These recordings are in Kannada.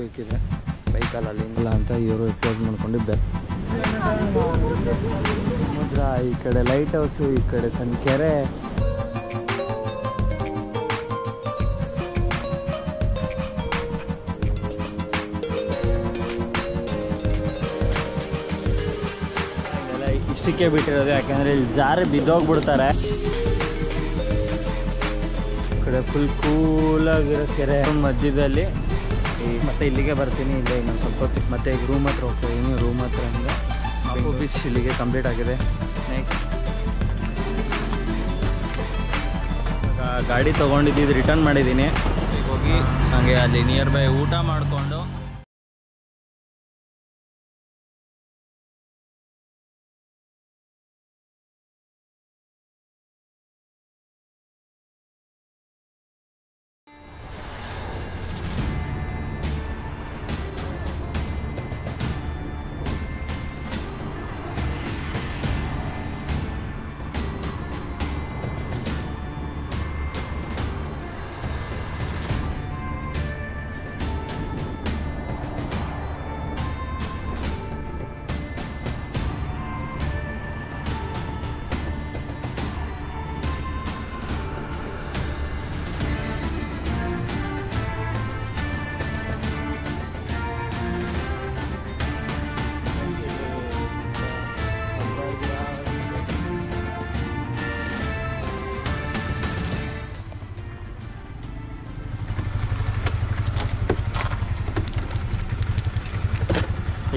ಬೇಕಿದೆ ಬೈಕಲ್ಲಿ ಅಲ್ಲಿಂದ ಅಂತ ಇವರು ಕ್ಲೋಸ್ ಮಾಡ್ಕೊಂಡಿದ್ದಾರೆ. ಸಮುದ್ರ, ಈ ಕಡೆ ಲೈಟ್ ಹೌಸು, ಈ ಕಡೆ ಸಣ್ಣ ಕೆರೆ. ಇಷ್ಟಕ್ಕೆ ಬಿಟ್ಟಿರೋದು, ಯಾಕಂದರೆ ಇಲ್ಲಿ ಜಾರಿ ಬಿದ್ದೋಗ್ಬಿಡ್ತಾರೆ. ಈ ಕಡೆ ಫುಲ್ ಕೂಲಾಗಿರೋ ಕೆರೆ ಮಧ್ಯದಲ್ಲಿ. ಮತ್ತೆ ಇಲ್ಲಿಗೆ ಬರ್ತೀನಿ, ಇಲ್ಲೇ ಇನ್ನೊಂದು ಸ್ವಲ್ಪ ಹೊತ್ತು ಮತ್ತೆ ಈಗ ರೂಮ್ ಹತ್ರ ಹೋಗ್ತಾಯಿದ್ದೀನಿ. ರೂಮ್ ಹತ್ರದಿಂದ ಮಾಪು ಬೀಚ್ ಇಲ್ಲಿಗೆ ಕಂಪ್ಲೀಟ್ ಆಗಿದೆ. ನೆಕ್ಸ್ಟ್ ಗಾಡಿ ತೊಗೊಂಡಿದ್ದು ರಿಟರ್ನ್ ಮಾಡಿದ್ದೀನಿ. ಈಗ ಹೋಗಿ ಹಾಗೆ ಅಲ್ಲಿ ನಿಯರ್ ಬೈ ಊಟ ಮಾಡಿಕೊಂಡು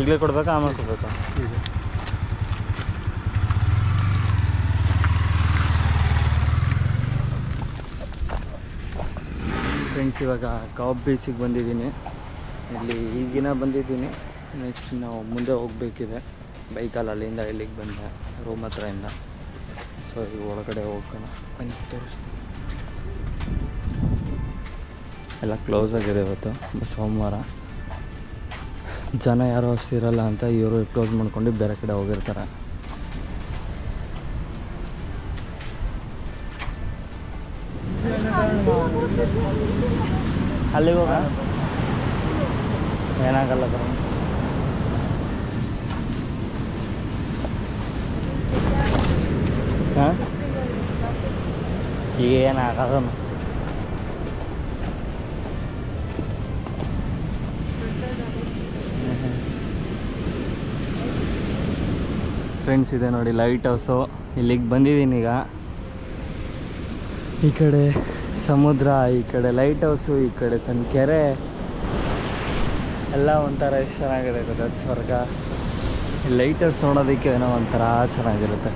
ಈಗಲೇ ಕೊಡ್ಬೇಕಾ ಆಮೇಲೆ ಕೊಡ್ಬೇಕಾ? ಈಗ ಫ್ರೆಂಡ್ಸ್, ಇವಾಗ ಕಾಬ್ ಬೀಚಿಗೆ ಬಂದಿದ್ದೀನಿ. ಇಲ್ಲಿ ಈಗಿನ ಬಂದಿದ್ದೀನಿ. ನೆಕ್ಸ್ಟ್ ನಾವು ಮುಂದೆ ಹೋಗಬೇಕಿದೆ ಬೈಕಲ್ಲಿ. ಅಲ್ಲಿಂದ ಇಲ್ಲಿಗೆ ಬಂದೆ ರೂಮ್ ಹತ್ರದಿಂದ. ಸೊ ಈಗ ಒಳಗಡೆ ಹೋಗೋಣ ಬನ್ನಿ ತೋರಿಸ್ತೀನಿ. ಎಲ್ಲ ಕ್ಲೋಸ್ ಆಗಿದೆ ಇವತ್ತು, ಸೋಮವಾರ. ಜನ ಯಾರು ಅಷ್ಟು ಇರಲ್ಲ ಅಂತ ಇವರು ಕ್ಲೋಸ್ ಮಾಡ್ಕೊಂಡು ಬೇರೆ ಕಡೆ ಹೋಗಿರ್ತಾರೆ. ಅಲ್ಲಿಗೆ ಹೋಗ ಏನಾಗಲ್ಲ ಬರ. ಹಾಂ, ಈಗ ಏನಾಗಲ್ಲ. ಫ್ರೆಂಡ್ಸ್, ಇದೆ ನೋಡಿ ಲೈಟ್ ಹೌಸು. ಇಲ್ಲಿಗೆ ಬಂದಿದ್ದೀನಿ ಈಗ. ಈ ಕಡೆ ಸಮುದ್ರ, ಈ ಕಡೆ ಲೈಟ್ ಹೌಸು, ಈ ಕಡೆ ಸಣ್ಣ ಕೆರೆ. ಎಲ್ಲ ಒಂಥರ ಎಷ್ಟು ಚೆನ್ನಾಗಿದೆ ಗೊತ್ತಾ, ಸ್ವರ್ಗ. ಲೈಟ್ ಹೌಸ್ ನೋಡೋದಕ್ಕೆ ಏನೋ ಒಂಥರ ಚೆನ್ನಾಗಿರುತ್ತೆ.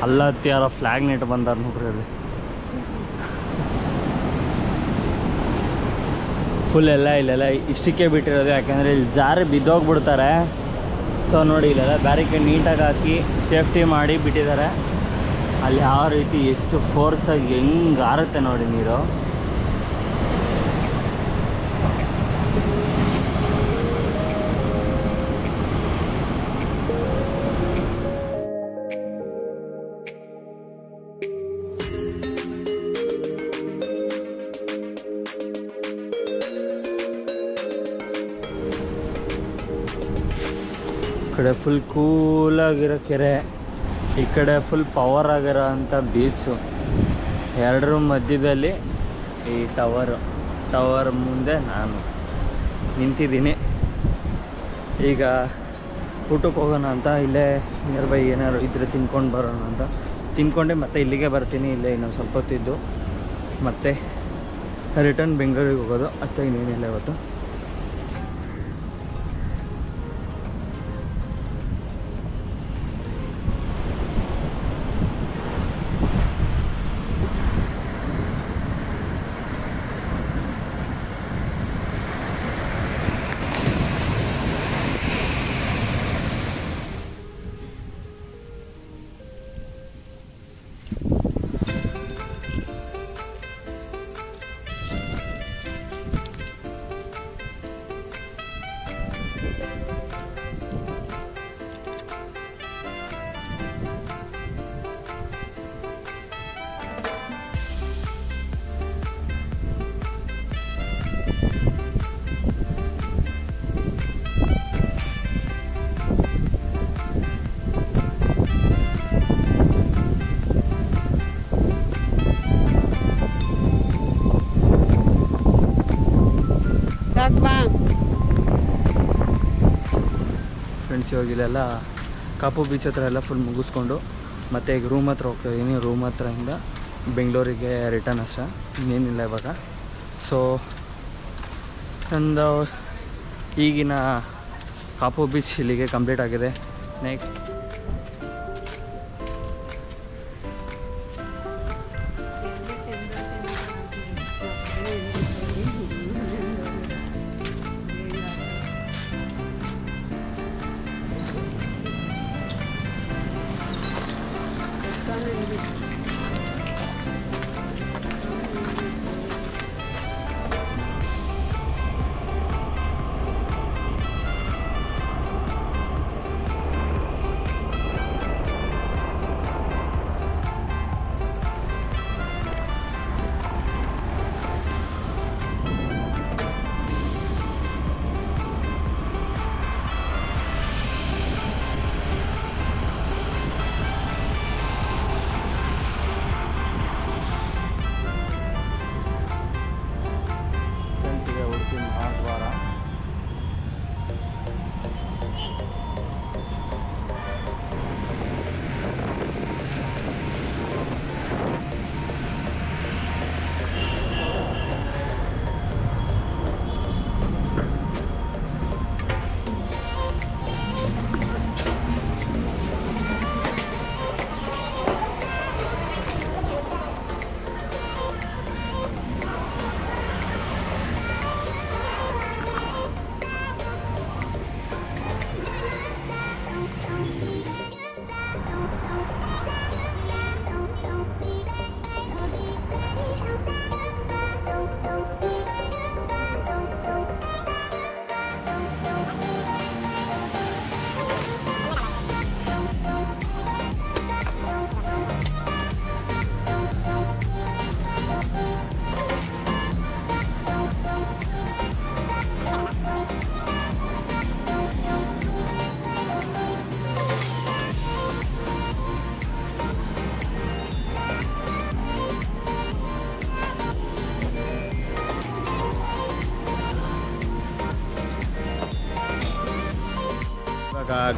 ಅಲ್ಲ ಯಾರ ಫ್ಲಾಗ್ ನೆಟ್ ಬಂದಾರ ನೋಡ್ರಿ. ಅಲ್ಲಿ ಫುಲ್ ಎಲ್ಲ ಇಲ್ಲೆಲ್ಲ ಇಷ್ಟಕ್ಕೆ ಬಿಟ್ಟಿರೋದು, ಯಾಕೆಂದರೆ ಇಲ್ಲಿ ಜಾರಿ ಬಿದ್ದೋಗ್ಬಿಡ್ತಾರೆ. ಸೊ ನೋಡಿ, ಇಲ್ಲೆಲ್ಲ ಬ್ಯಾರಿಕೇಡ್ ನೀಟಾಗಿ ಹಾಕಿ ಸೇಫ್ಟಿ ಮಾಡಿ ಬಿಟ್ಟಿದ್ದಾರೆ. ಅಲ್ಲಿ ಯಾವ ರೀತಿ ಎಷ್ಟು ಫೋರ್ಸಾಗಿ ಹೆಂಗೆ ಆರುತ್ತೆ ನೋಡಿ ನೀರು. ಕಡೆ ಫುಲ್ ಕೂಲಾಗಿರೋ ಕೆರೆ, ಈ ಕಡೆ ಫುಲ್ ಪವರ್ ಆಗಿರೋ ಅಂಥ ಬೀಚು. ಎರಡರ ಮಧ್ಯದಲ್ಲಿ ಈ ಟವರ್ ಮುಂದೆ ನಾನು ನಿಂತಿದ್ದೀನಿ. ಈಗ ಊಟಕ್ಕೆ ಹೋಗೋಣ ಅಂತ, ಇಲ್ಲೇ ನಿಯರ್ ಬೈ ಏನಾದ್ರು ಇದ್ರೆ ತಿನ್ಕೊಂಡು ಬರೋಣ ಅಂತ ತಿನ್ಕೊಂಡೆ ಮತ್ತೆ ಇಲ್ಲಿಗೆ ಬರ್ತೀನಿ. ಇಲ್ಲೇ ಇನ್ನೊಂದು ಸ್ವಲ್ಪ ಹೊತ್ತಿದ್ದು ಮತ್ತೆ ರಿಟರ್ನ್ ಬೆಂಗಳೂರಿಗೆ ಹೋಗೋದು ಅಷ್ಟೇ, ಇನ್ನೇನಿಲ್ಲ ಇವತ್ತು. ಫ್ರೆಂಡ್ಸ್, ಇವಾಗ ಇಲ್ಲೆಲ್ಲ ಕಾಪು ಬೀಚ್ ಹತ್ರ ಎಲ್ಲ ಫುಲ್ ಮುಗಿಸ್ಕೊಂಡು ಮತ್ತೆ ಈಗ ರೂಮ್ ಹತ್ರ ಹೋಗ್ತಾಯಿದ್ದೀನಿ. ರೂಮ್ ಹತ್ರದಿಂದ ಬೆಂಗಳೂರಿಗೆ ರಿಟರ್ನ್ ಅಷ್ಟೇ, ಇನ್ನೇನಿಲ್ಲ ಇವಾಗ. ಸೊ ನಂದು ಈಗಿನ ಕಾಪು ಬೀಚ್ ಇಲ್ಲಿಗೆ ಕಂಪ್ಲೀಟ್ ಆಗಿದೆ. ನೆಕ್ಸ್ಟ್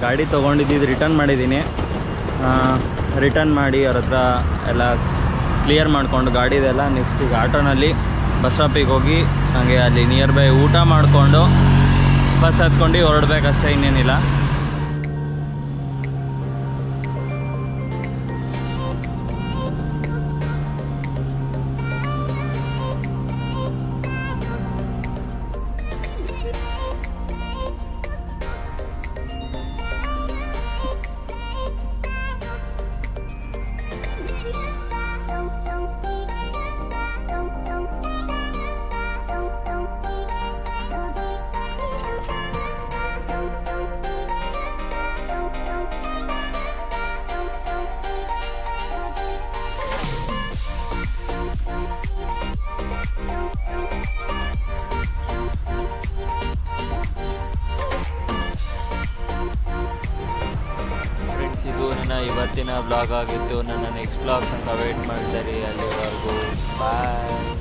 ಗಾಡಿ ತೊಗೊಂಡಿದ್ದು ರಿಟರ್ನ್ ಮಾಡಿದ್ದೀನಿ. ರಿಟರ್ನ್ ಮಾಡಿ ಅವ್ರ ಹತ್ರ ಎಲ್ಲ ಕ್ಲಿಯರ್ ಮಾಡಿಕೊಂಡು ಗಾಡಿದೆಲ್ಲ ನೆಕ್ಸ್ಟ್ ಈಗ ಆಟೋನಲ್ಲಿ ಬಸ್ ಸ್ಟಾಪಿಗೆ ಹೋಗಿ ಹಾಗೆ ಅಲ್ಲಿ ನಿಯರ್ ಬೈ ಊಟ ಮಾಡಿಕೊಂಡು ಬಸ್ ಹತ್ಕೊಂಡು ಹೊರಡ್ಬೇಕಷ್ಟೇ, ಇನ್ನೇನಿಲ್ಲ. ಇದು ನನ್ನ ಇವತ್ತಿನ ಬ್ಲಾಗ್ ಆಗಿತ್ತು. ನನ್ನ ನೆಕ್ಸ್ಟ್ ಬ್ಲಾಗ್ ತನಕ ವೇಟ್ ಮಾಡ್ತಾರೆ. ಅಲ್ಲಿವರೆಗೂ ಬಾಯ್.